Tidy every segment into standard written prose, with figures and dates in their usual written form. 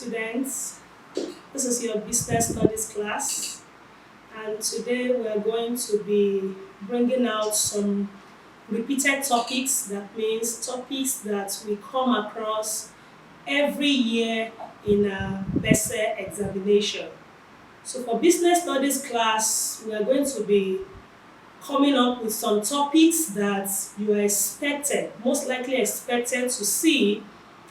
students. This is your business studies class, and today we are going to be bringing out some repeated topics. That means topics that we come across every year in a Bece examination. So for business studies class, we are going to be coming up with some topics that you are expected, most likely expected to see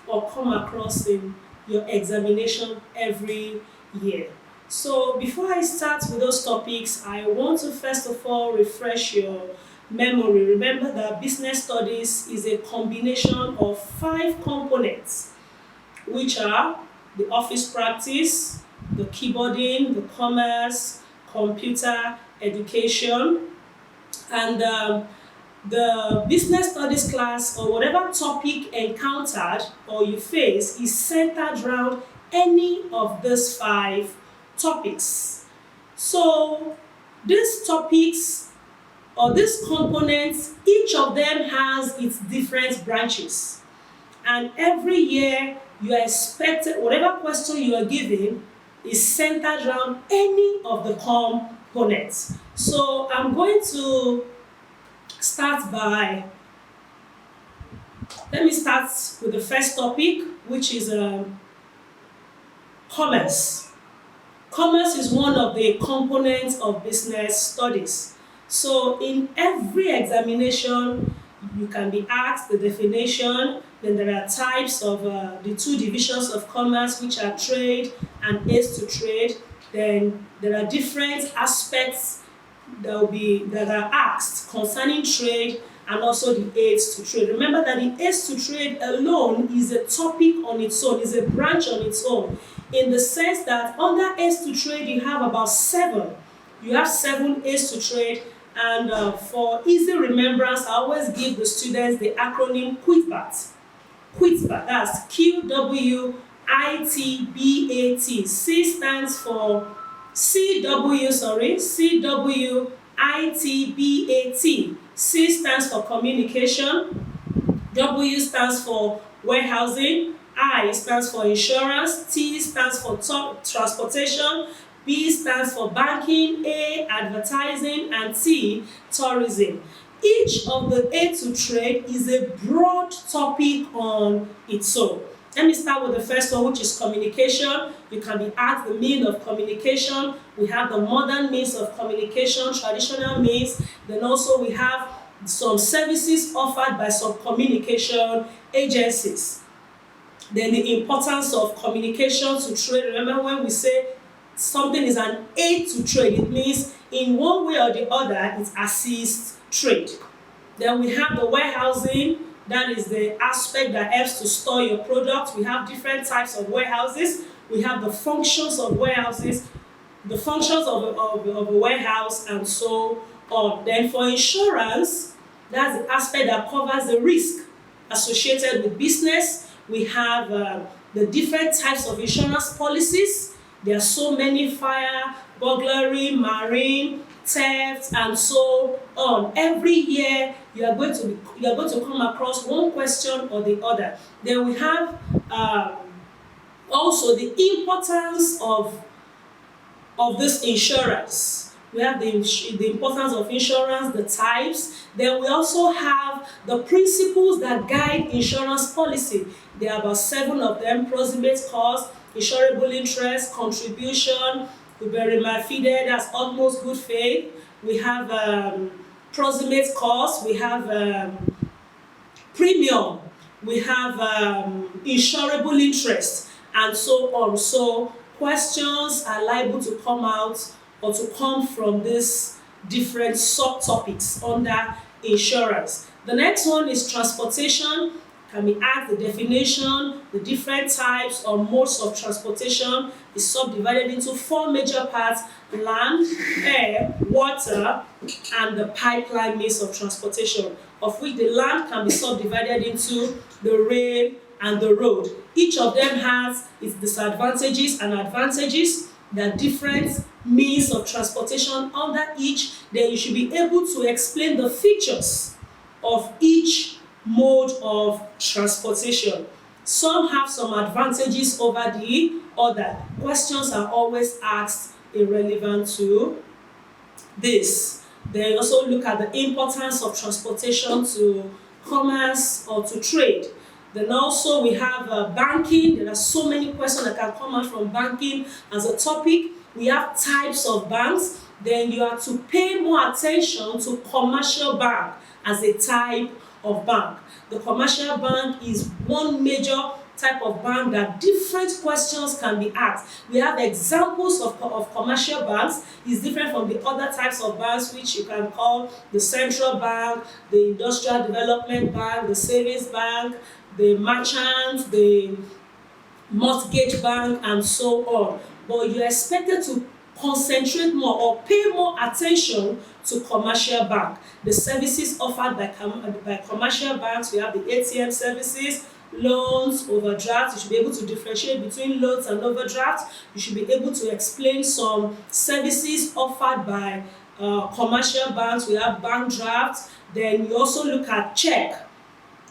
or come across in your examination every year. So before I start with those topics, I want to first of all refresh your memory. Remember that business studies is a combination of 5 components, which are the office practice, the keyboarding, the commerce, computer education, and the business studies class, or whatever topic encountered or you face, is centered around any of these 5 topics. So these topics or these components, each of them has its different branches, and every year you are expected, whatever question you are given is centered around any of the components. So I'm going to start by, let me start with the first topic, which is commerce. Commerce is one of the components of business studies. So in every examination, you can be asked the definition. Then there are types of the 2 divisions of commerce, which are trade and aids to trade. Then there are different aspects that are asked concerning trade and also the aids to trade. Remember that the aids to trade alone is a topic on its own, is a branch on its own, in the sense that under aids to trade you have about 7. You have 7 aids to trade, and for easy remembrance, I always give the students the acronym QUITBAT. QUITBAT, that's QWITBAT. C stands for CWITBAT. C stands for communication, W stands for warehousing, I stands for insurance, T stands for transportation, B stands for banking, A advertising, and T tourism. Each of the A to trade is a broad topic on its own. Let me start with the first one, which is communication. You can be asked the meaning of communication. We have the modern means of communication, traditional means. Then also we have some services offered by some communication agencies. Then the importance of communication to trade. Remember, when we say something is an aid to trade, it means in one way or the other it assists trade. Then we have the warehousing. That is the aspect that helps to store your product. We have different types of warehouses. We have the functions of warehouses, the functions of a warehouse, and so on. Then for insurance, that's the aspect that covers the risk associated with business. We have the different types of insurance policies. There are so many: fire, burglary, marine, theft, and so on. Every year you are going to come across one question or the other. Then we have also the importance of this insurance. We have the importance of insurance, the types. Then we also have the principles that guide insurance policy. There are about 7 of them: proximate cost, insurable interest, contribution, prima fide, that's utmost good faith. We have proximate cost, we have premium, we have insurable interest, and so on. So questions are liable to come out or to come from these different subtopics under insurance. The next one is transportation. Can be asked the definition. The different types or modes of transportation is subdivided into 4 major parts: land, air, water, and the pipeline means of transportation, of which the land can be subdivided into the rail and the road. Each of them has its disadvantages and advantages. There are different means of transportation under each. Then you should be able to explain the features of each mode of transportation. Some have some advantages over the other. Questions are always asked irrelevant to this. Then also look at the importance of transportation to commerce or to trade. Then also we have banking. There are so many questions that can come out from banking as a topic. We have types of banks. Then you have to pay more attention to commercial bank as a type of bank. The commercial bank is one major type of bank that different questions can be asked. We have examples of commercial banks. It's different from the other types of banks, which you can call the central bank, the industrial development bank, the savings bank, the merchant, the mortgage bank, and so on. But you're expected to concentrate more or pay more attention to commercial bank. The services offered by commercial banks, we have the ATM services, loans, overdrafts. You should be able to differentiate between loans and overdrafts. You should be able to explain some services offered by commercial banks. We have bank drafts. Then you also look at check.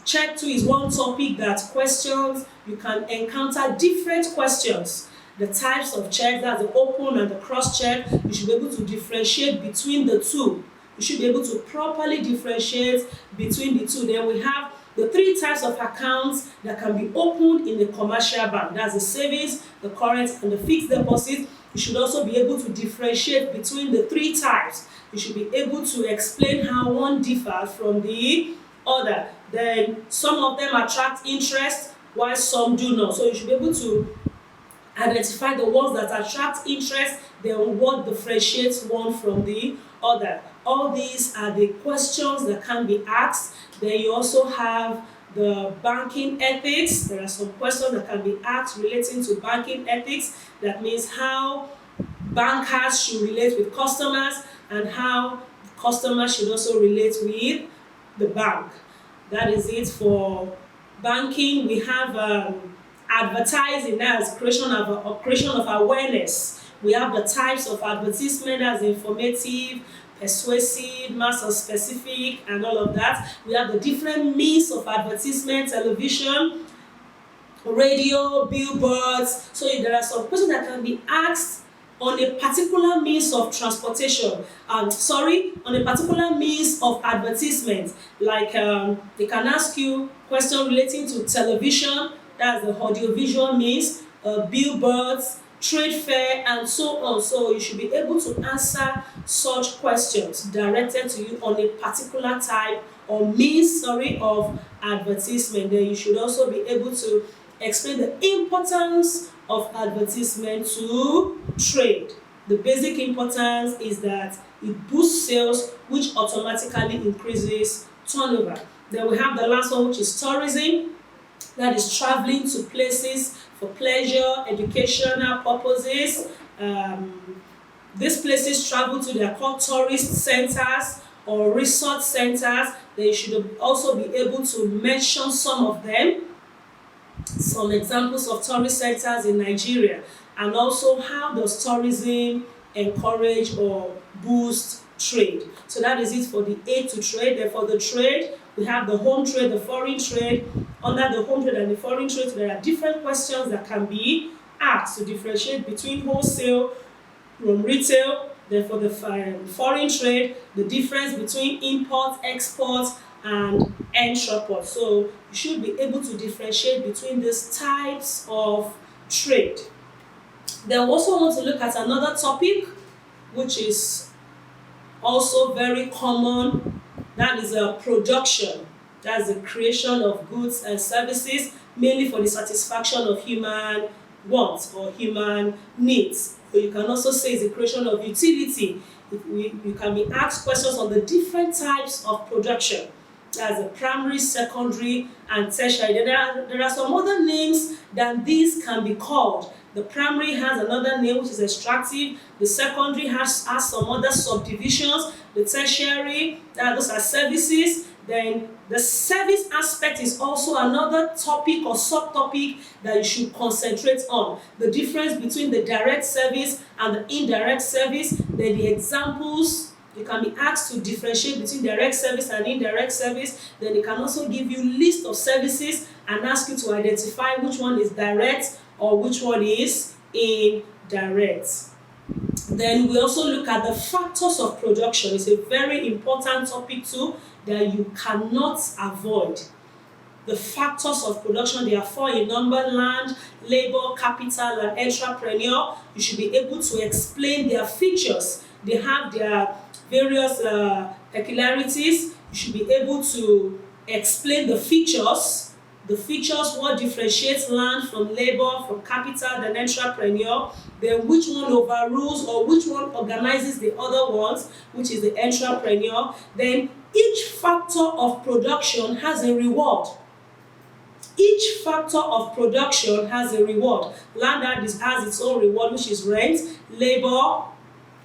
Check too is one topic that questions, you can encounter different questions. The types of check, that's the open and the cross check. You should be able to differentiate between the two. You should be able to properly differentiate between the two. Then we have the three types of accounts that can be opened in the commercial bank. That's the savings, the current, and the fixed deposit. You should also be able to differentiate between the three types. You should be able to explain how one differs from the other. Then some of them attract interest while some do not. So you should be able to identify the ones that attract interest, then what differentiates one from the other. All these are the questions that can be asked. Then you also have the banking ethics. There are some questions that can be asked relating to banking ethics. That means how bankers should relate with customers and how customers should also relate with the bank. That is it for banking. We have advertising, as creation of awareness. We have the types of advertisement as informative, persuasive, mass or specific, and all of that. We have the different means of advertisement: television, radio, billboards. So there are some questions that can be asked on a particular means of transportation, on a particular means of advertisement. Like they can ask you questions relating to television, that's the audiovisual means, billboards, trade fair, and so on. So you should be able to answer such questions directed to you on a particular type or means of advertisement. Then you should also be able to explain the importance of advertisement to trade. The basic importance is that it boosts sales, which automatically increases turnover. Then we have the last one, which is tourism. That is traveling to places for pleasure, educational purposes. These places travel to, they are called tourist centers or resort centers. They should also be able to mention some of them, some examples of tourist centers in Nigeria, and also how does tourism encourage or boost trade. So that is it for the A to trade. Then for the trade, we have the home trade, the foreign trade. Under the home trade and the foreign trade, there are different questions that can be asked to differentiate between wholesale from retail. Then for the foreign trade, the difference between import, export, and entrepot. So you should be able to differentiate between these types of trade. Then we also want to look at another topic, which is also very common. That is production. That's the creation of goods and services, mainly for the satisfaction of human wants or human needs. So you can also say it's the creation of utility. You can be asked questions on the different types of production. That's the primary, secondary, and tertiary. There are some other names than these can be called. The primary has another name, which is extractive. The secondary has some other subdivisions. The tertiary, those are services. Then the service aspect is also another topic or subtopic that you should concentrate on. The difference between the direct service and the indirect service. Then the examples You can be asked to differentiate between direct service and indirect service. Then it can also give you list of services and ask you to identify which one is direct or which one is indirect. Then we also look at the factors of production. It's a very important topic too that you cannot avoid. The factors of production, there are 4 in number: land, labor, capital, and entrepreneur. You should be able to explain their features. They have their various peculiarities. You should be able to explain the features, what differentiates land from labor, from capital, then entrepreneur, then which one overrules or which one organizes the other ones, which is the entrepreneur. Then each factor of production has a reward. Each factor of production has a reward. Land has its own reward, which is rent, labor,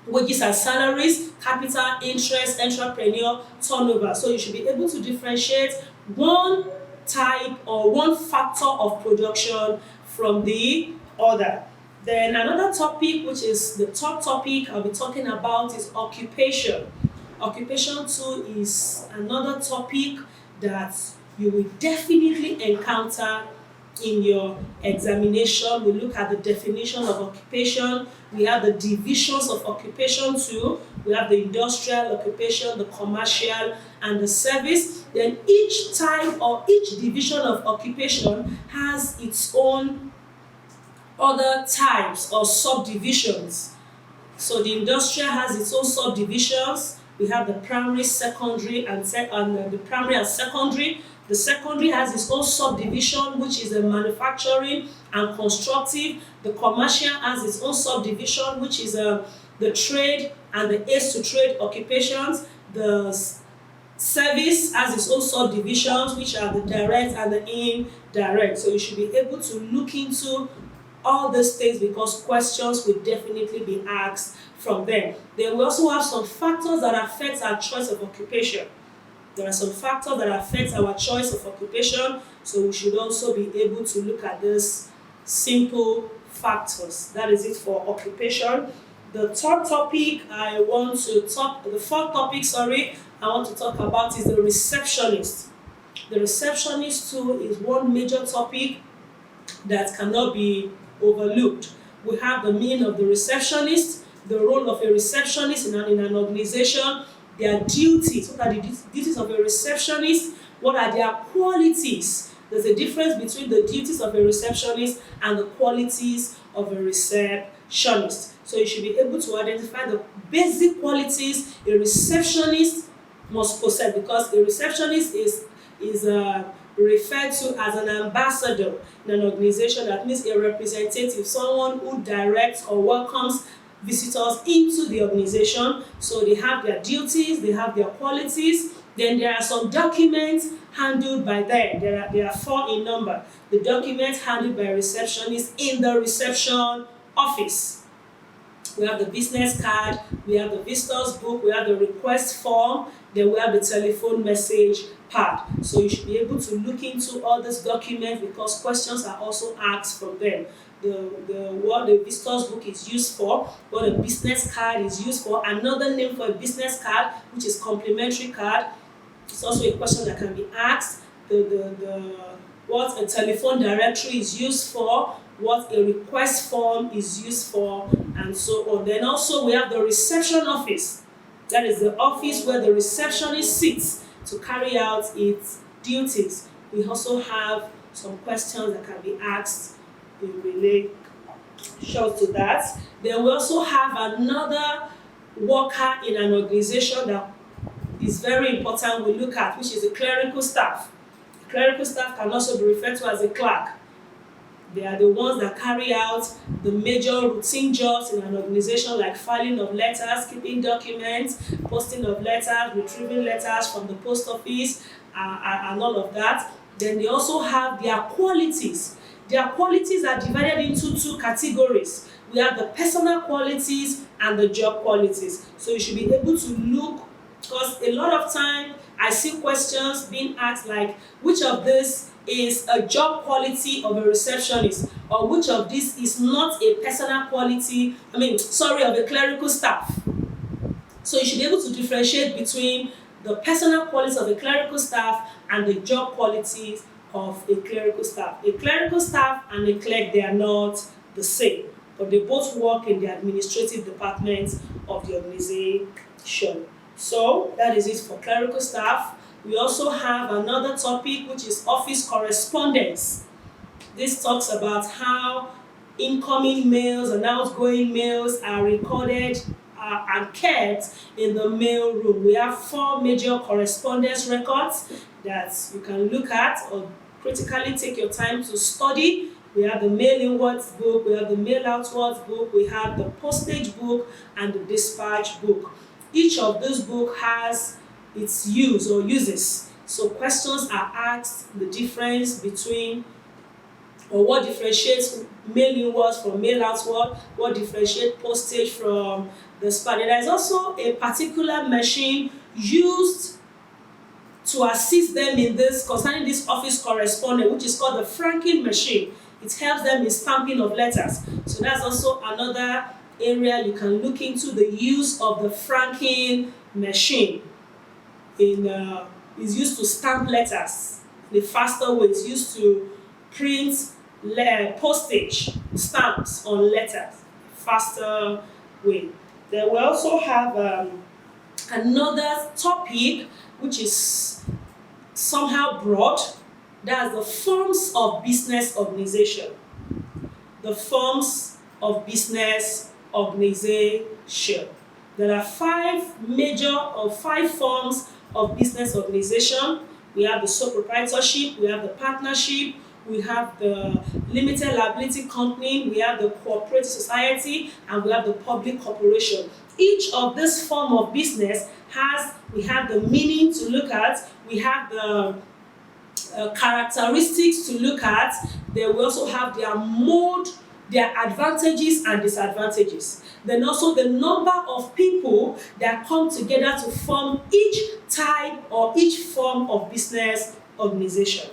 wages and salaries, capital, interest, entrepreneur, turnover. So you should be able to differentiate one type or one factor of production from the other. Then another topic, which is the top topic I'll be talking about, is occupation. Occupation too is another topic that you will definitely encounter in your examination. We look at the definition of occupation. We have the divisions of occupation too. We have the industrial occupation, the commercial, and the service. Then each type or each division of occupation has its own other types or subdivisions. So the industrial has its own subdivisions. We have the primary, secondary, and the primary and secondary. The secondary has its own subdivision, which is the manufacturing and constructive. The commercial has its own subdivision, which is the trade and the aids to trade occupations. The service has its own subdivisions, which are the direct and the indirect. So you should be able to look into all these things because questions will definitely be asked from them. Then we also have some factors that affect our choice of occupation. There are some factors that affect our choice of occupation, so we should also be able to look at these simple factors. That is it for occupation. The fourth topic I want to talk about is the receptionist. The receptionist too is one major topic that cannot be overlooked. We have the meaning of the receptionist, the role of a receptionist in an organization, their duties. What are the duties of a receptionist? What are their qualities? There's a difference between the duties of a receptionist and the qualities of a receptionist. So you should be able to identify the basic qualities a receptionist must possess, because a receptionist is referred to as an ambassador in an organization. That means a representative, someone who directs or welcomes visitors into the organization. So they have their duties, they have their qualities. Then there are some documents handled by them. There are 4 in number. The documents handled by a receptionist in the reception office. We have the business card, we have the visitor's book, we have the request form, then we have the telephone message pad. So you should be able to look into all these documents because questions are also asked from them. What the visitor's book is used for, what a business card is used for, another name for a business card, which is complimentary card. It's also a question that can be asked. What a telephone directory is used for, what a request form is used for, and so on. Then also we have the reception office. That is the office where the receptionist sits to carry out its duties. We also have some questions that can be asked in relation to that. Then we also have another worker in an organization that is very important we look at, which is the clerical staff. The clerical staff can also be referred to as a clerk. They are the ones that carry out the major routine jobs in an organization, like filing of letters, keeping documents, posting of letters, retrieving letters from the post office, and all of that. Then they also have their qualities. Their qualities are divided into 2 categories. We have the personal qualities and the job qualities. So you should be able to look, because a lot of time I see questions being asked like, which of this is a job quality of a receptionist, or which of this is not a personal quality, of a clerical staff. So you should be able to differentiate between the personal qualities of a clerical staff and the job qualities of a clerical staff. A clerical staff and a clerk, they are not the same, but they both work in the administrative department of the organization. So that is it for clerical staff. We also have another topic, which is office correspondence. This talks about how incoming mails and outgoing mails are recorded and kept in the mail room. We have 4 major correspondence records that you can look at or critically take your time to study. We have the mail inwards book, we have the mail outwards book, we have the postage book, and the dispatch book. Each of those books has its use or uses. So questions are asked the difference between, or what differentiates mail inwards from mail outward, what differentiates postage from dispatch. There is also a particular machine used to assist them in this, concerning this office correspondence, which is called the franking machine. It helps them in stamping of letters. So that's also another area you can look into, the use of the franking machine. Is used to stamp letters in a faster way. It's used to print postage stamps on letters, faster way. Then we also have another topic which is somehow broad. That's the forms of business organization. The forms of business organization. There are 5 forms of business organization. We have the sole proprietorship, we have the partnership, we have the limited liability company, we have the cooperative society, and we have the public corporation. Each of this form of business we have the meaning to look at, we have the characteristics to look at, then we also have their mode, their advantages and disadvantages. Then also the number of people that come together to form each type or each form of business organization.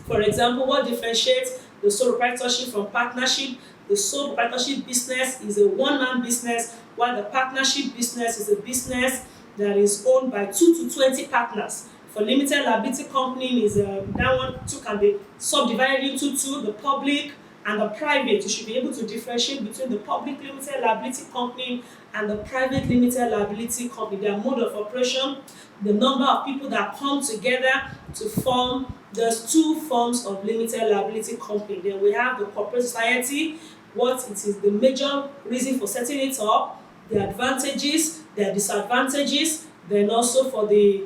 For example, what differentiates the sole proprietorship from partnership? The sole proprietorship business is a one-man business, while the partnership business is a business that is owned by 2 to 20 partners. For limited liability company, that one too can be subdivided into 2, the public and the private. You should be able to differentiate between the public limited liability company and the private limited liability company. Their mode of operation, the number of people that come together to form those 2 forms of limited liability company. Then we have the corporate society, what it is, the major reason for setting it up, the advantages, the disadvantages. Then also for the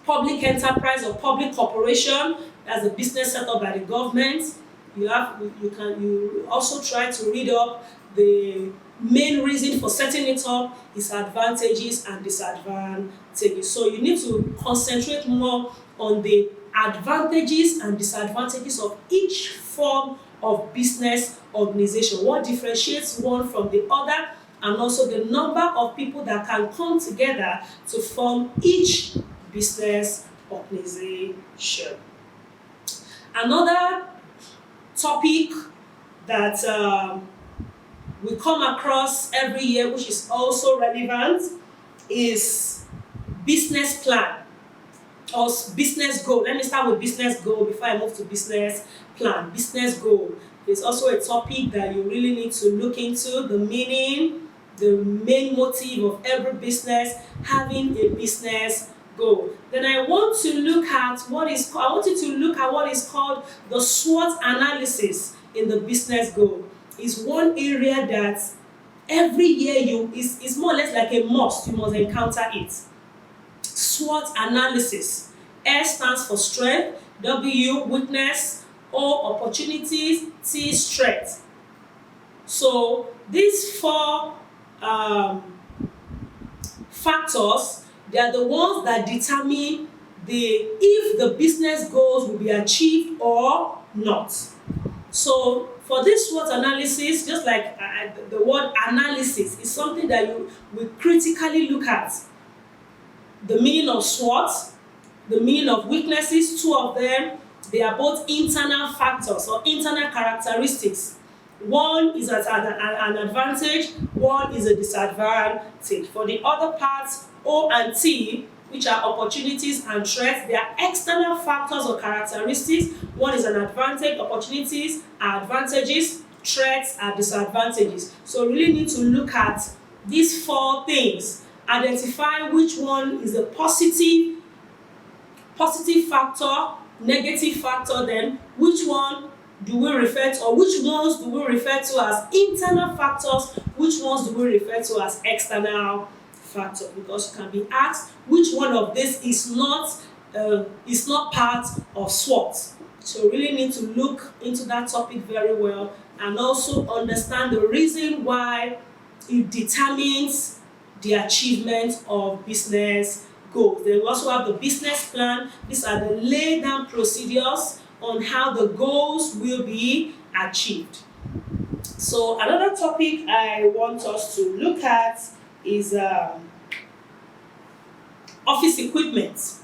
public enterprise or public corporation, as a business set up by the government. You also try to read up the main reason for setting it up, its advantages and disadvantages. So you need to concentrate more on the advantages and disadvantages of each form of business organization. What differentiates one from the other, and also the number of people that can come together to form each business organization. Another topic that we come across every year, which is also relevant, is business plan or business goal. Let me start with business goal before I move to business plan. Business goal is also a topic that you really need to look into, the meaning, the main motive of every business having a business goal. Then I want you to look at what is called the SWOT analysis in the business goal. It's one area that every year is more or less like a must. You must encounter it. SWOT analysis. S stands for strength, W weakness, O opportunities, T strength. So these 4 factors, they are the ones that determine if the business goals will be achieved or not. So for this SWOT analysis, just like the word analysis is something that you will critically look at. The meaning of SWOT, the meaning of weaknesses, 2 of them, they are both internal factors or internal characteristics One is at an advantage, one is a disadvantage. For the other parts, O and T, which are opportunities and threats, they are external factors or characteristics. One is an advantage, opportunities are advantages, threats are disadvantages. So we really need to look at these 4 things. Identify which one is a positive factor, negative factor, then which one do we refer to, or which ones do we refer to as internal factors, which ones do we refer to as external factors, because you can be asked which one of this is not part of SWOT. So you really need to look into that topic very well and also understand the reason why it determines the achievement of business goals. Then we also have the business plan. These are the laid down procedures on how the goals will be achieved. So another topic I want us to look at is office equipment.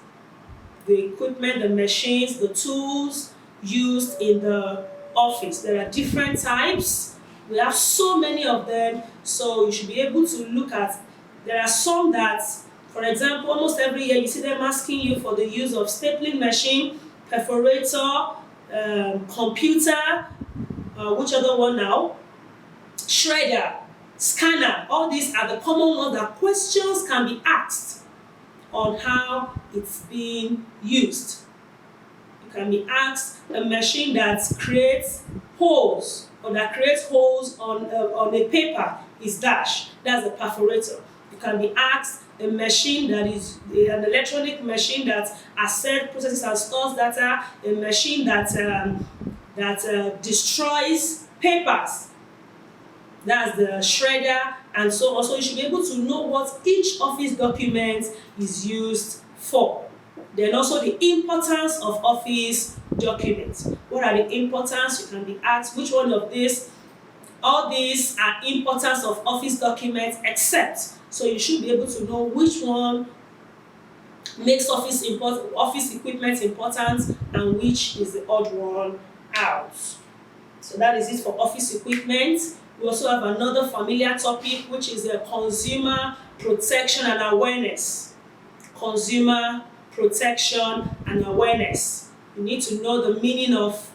The equipment, the machines, the tools used in the office. There are different types. We have so many of them, so you should be able to look at. There are some that, for example, almost every year you see them asking you for the use of stapling machine, perforator, computer, which other one now? Shredder, scanner. All these are the common ones that questions can be asked on how it's being used. You can be asked a machine that creates holes or that creates holes on a paper is dash. That's a perforator. You can be asked a machine that is an electronic machine that accepts, processes, and stores data. A machine that destroys papers. That's the shredder, and so also you should be able to know what each office document is used for. Then also the importance of office documents. What are the importance? You can be asked which one of these. All these are importance of office documents except. So you should be able to know which one makes office equipment important and which is the odd one out. So that is it for office equipment. We also have another familiar topic, which is consumer protection and awareness. Consumer protection and awareness. You need to know the meaning of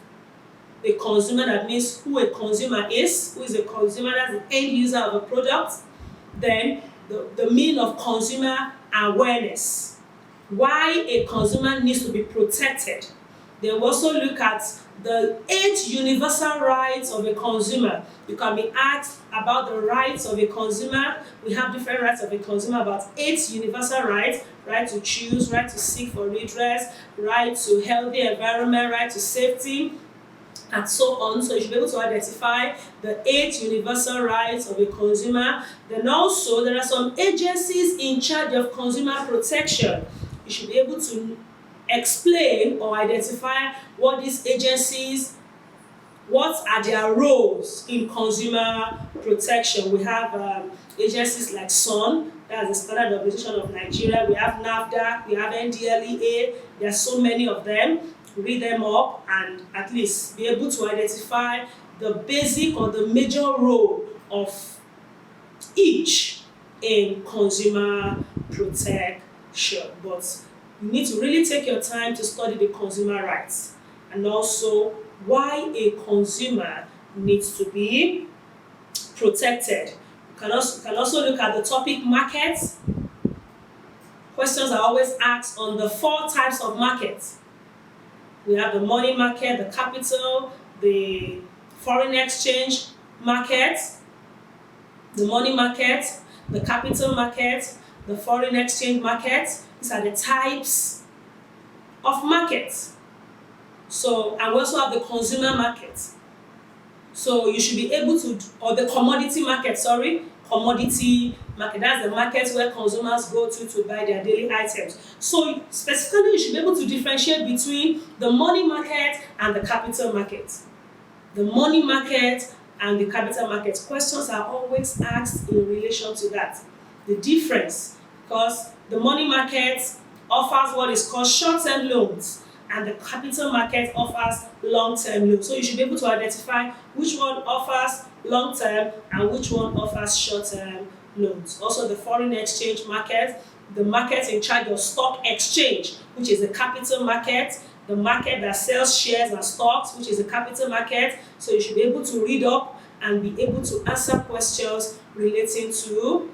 a consumer. That means who a consumer is. Who is a consumer? That's the end user of a product. Then the meaning of consumer awareness. Why a consumer needs to be protected. They will also look at the 8 universal rights of a consumer. You can be asked about the rights of a consumer. We have different rights of a consumer, about 8 universal rights. Right to choose, right to seek for redress, right to healthy environment, right to safety, and so on. So you should be able to identify the 8 universal rights of a consumer. Then also, there are some agencies in charge of consumer protection. You should be able to explain or identify what these agencies, what are their roles in consumer protection. We have agencies like SON, that's the Standard Organization of Nigeria. We have NAFDAC, we have NDLEA. There are so many of them. Read them up and at least be able to identify the basic or the major role of each in consumer protection. But you need to really take your time to study the consumer rights and also why a consumer needs to be protected. You can also look at the topic markets. Questions are always asked on the 4 types of markets. We have the money market, the capital, the foreign exchange market, the money market, the capital market, the foreign exchange market. These are the types of markets. So, and we also have the consumer market. So you should be able to, or the commodity market, commodity market. That's the market where consumers go to buy their daily items. So specifically, you should be able to differentiate between the money market and the capital market. The money market and the capital market. Questions are always asked in relation to that. The difference, because the money market offers what is called short-term loans, and the capital market offers long-term loans. So you should be able to identify which one offers long-term and which one offers short-term loans. Also the foreign exchange market, the market in charge of stock exchange, which is the capital market, the market that sells shares and stocks, which is the capital market. So you should be able to read up and be able to answer questions relating to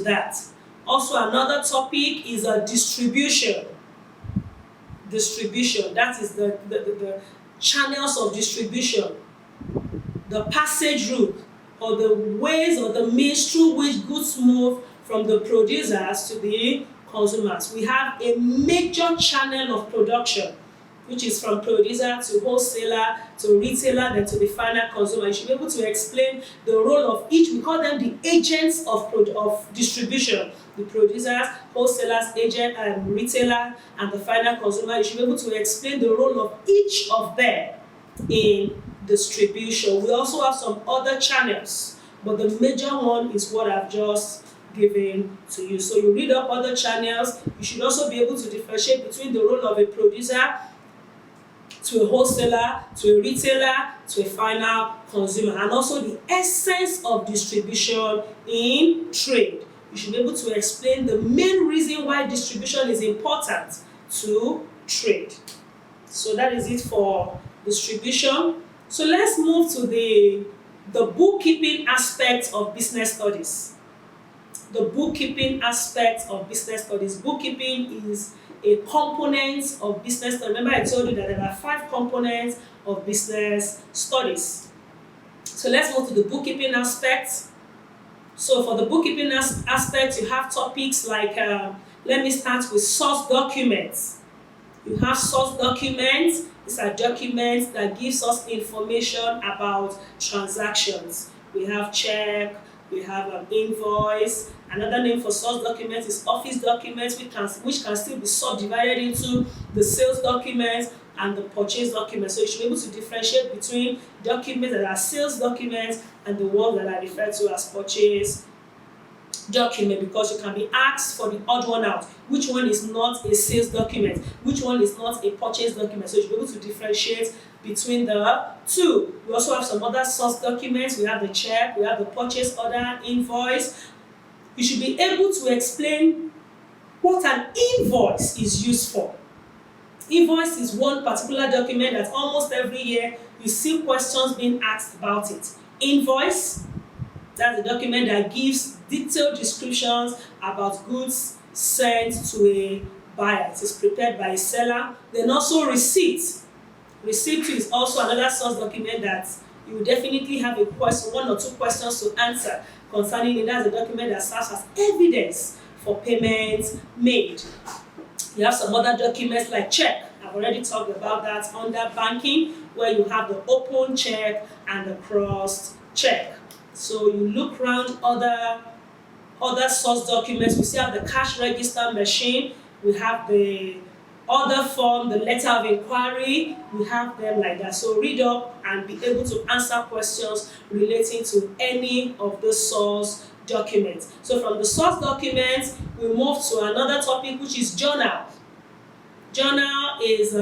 that. Also another topic is distribution. Distribution, that is the channels of distribution, the passage route, or the ways or the means through which goods move from the producers to the consumers. We have a major channel of production, which is from producer to wholesaler to retailer, then to the final consumer. You should be able to explain the role of each. We call them the agents of distribution. The producers, wholesalers, agent, retailer, and the final consumer. You should be able to explain the role of each of them in distribution. We also have some other channels, but the major one is what I've just given to you. So you read up other channels. You should also be able to differentiate between the role of a producer to a wholesaler, to a retailer, to a final consumer, and also the essence of distribution in trade. You should be able to explain the main reason why distribution is important to trade. So that is it for distribution. So let's move to the bookkeeping aspect of business studies. The bookkeeping aspect of business studies. Bookkeeping is a component of business studies. Remember I told you that there are 5 components of business studies. So let's move to the bookkeeping aspect. So for the bookkeeping aspect, you have topics like, let me start with source documents. You have source documents. These are documents that gives us information about transactions. We have check, we have an invoice. Another name for source documents is office documents, which can still be subdivided into the sales documents and the purchase documents. So you should be able to differentiate between documents that are sales documents and the ones that are referred to as purchase document, because you can be asked for the odd one out. Which one is not a sales document? Which one is not a purchase document? So you should be able to differentiate between the two. We also have some other source documents. We have the check, we have the purchase order, invoice. You should be able to explain what an invoice is used for. Invoice is one particular document that almost every year you see questions being asked about it. Invoice, that's a document that gives detailed descriptions about goods sent to a buyer. It is prepared by a seller. Then also receipt. Receipt is also another source document that you will definitely have a question, 1 or 2 questions to answer concerning it. That's a document that serves as evidence for payments made. You have some other documents like check. I've already talked about that under banking, where you have the open check and the crossed check. So you look around other source documents. We still have the cash register machine. We have the order form, the letter of inquiry. We have them like that. So read up and be able to answer questions relating to any of the source documents. So from the source documents, we move to another topic, which is journal. Journal is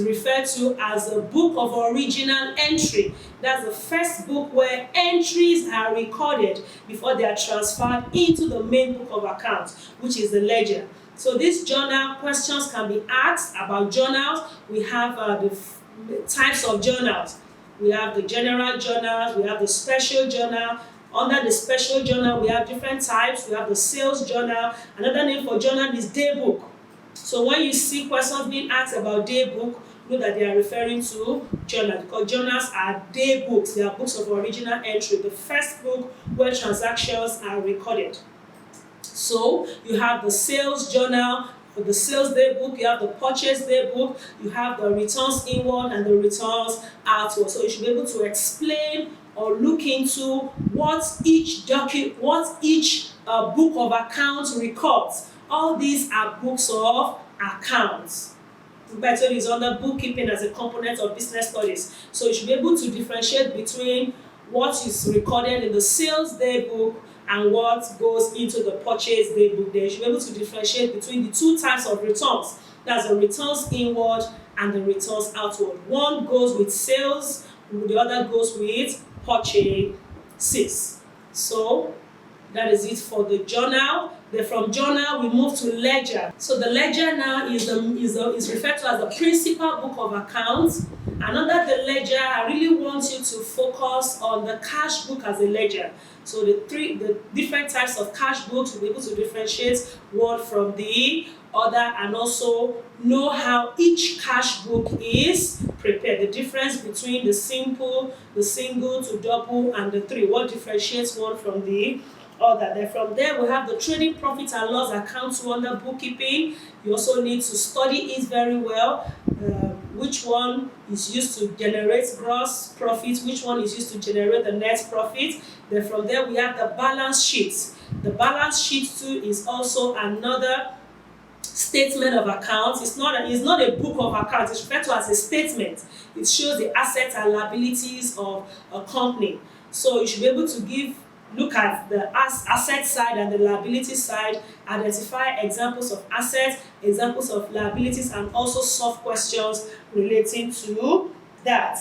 referred to as a book of original entry. That's the first book where entries are recorded before they are transferred into the main book of accounts, which is the ledger. So this journal, questions can be asked about journals. We have the types of journals. We have the general journals, we have the special journal. Under the special journal, we have different types. We have the sales journal. Another name for journal is day book. So when you see questions being asked about day book, know that they are referring to journal, because journals are day books. They are books of original entry, the first book where transactions are recorded. So you have the sales journal, the sales day book, you have the purchase day book, you have the returns inward and the returns outward. So you should be able to explain or look into what each book of accounts records. All these are books of accounts. Bece is under bookkeeping as a component of business studies. So you should be able to differentiate between what is recorded in the sales day book and what goes into the purchase day book. There you should be able to differentiate between the 2 types of returns. That's the returns inward and the returns outward. One goes with sales, the other goes with purchases. So that is it for the journal. Then from journal we move to ledger. So the ledger now is referred to as the principal book of accounts. And under the ledger, I really want you to focus on the cash book as a ledger. So the different types of cash books, you'll be able to differentiate one from the other, and also know how each cash book is prepared. The difference between the single to double, and the three. What differentiates one from the other. Then from there we have the trading profit and loss account under bookkeeping. You also need to study it very well. Which one is used to generate gross profit, which one is used to generate the net profit. Then from there we have the balance sheet. The balance sheet too is also another statement of accounts. It's not a book of accounts. It's referred to as a statement. It shows the assets and liabilities of a company. So you should be able to look at the asset side and the liability side, identify examples of assets, examples of liabilities, and also solve questions relating to that.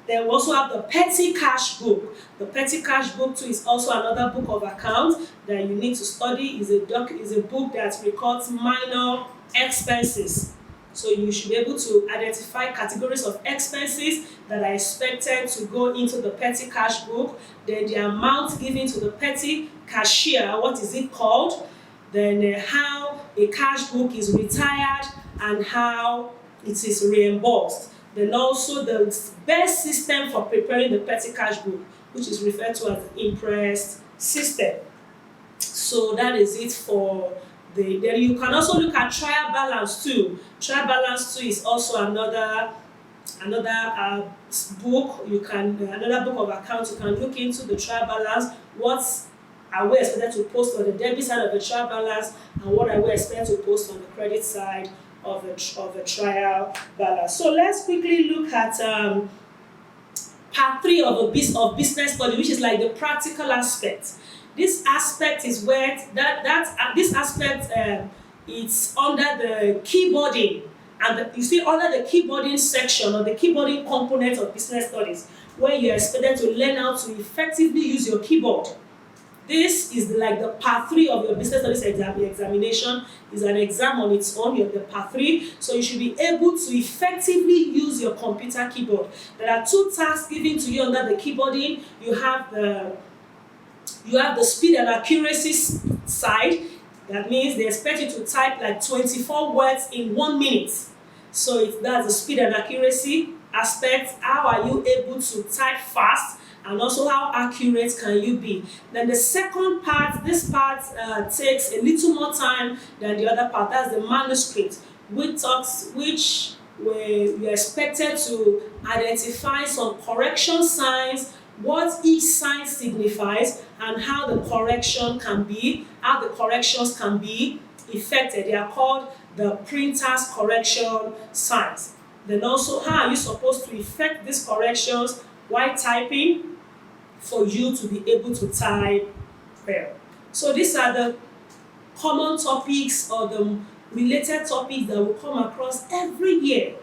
Then we also have the petty cash book. The petty cash book too is also another book of accounts that you need to study. Is a book that records minor expenses. So you should be able to identify categories of expenses that are expected to go into the petty cash book, then the amount given to the petty cashier, what is it called, then how a cash book is retired and how it is reimbursed. Then also the best system for preparing the petty cash book, which is referred to as the interest system. So that is it for then you can also look at trial balance too. Trial balance too is also another book. Another book of accounts. You can look into the trial balance. What are we expected to post on the debit side of the trial balance, and what are we expected to post on the credit side of the trial balance. So let's quickly look at part 3 of business study, which is like the practical aspect. This aspect is where this aspect it's under the keyboarding, and you see under the keyboarding section or the keyboarding component of business studies, where you're expected to learn how to effectively use your keyboard. This is like the part 3 of your business studies exam. The examination is an exam on its own. You have the part 3, so you should be able to effectively use your computer keyboard. There are 2 tasks given to you under the keyboarding. You have the speed and accuracy side. That means they expect you to type like 24 words in 1 minute. So that's the speed and accuracy aspect. How are you able to type fast? And also how accurate can you be? Then the second part, this part takes a little more time than the other part. That's the manuscript, which you're expected to identify some correction signs, what each sign signifies, and how the corrections can be effected. They are called the printer's correction signs. Then also, how are you supposed to effect these corrections while typing for you to be able to type well. So these are the common topics or the related topics that will come across every year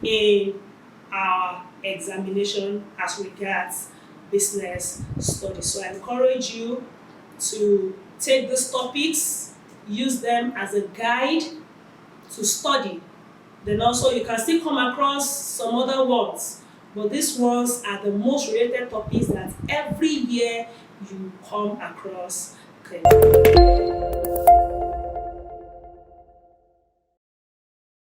in our examination as regards business studies. So I encourage you to take these topics, use them as a guide to study. Then also you can still come across some other ones, but these ones are the most related topics that every year you come across. Okay.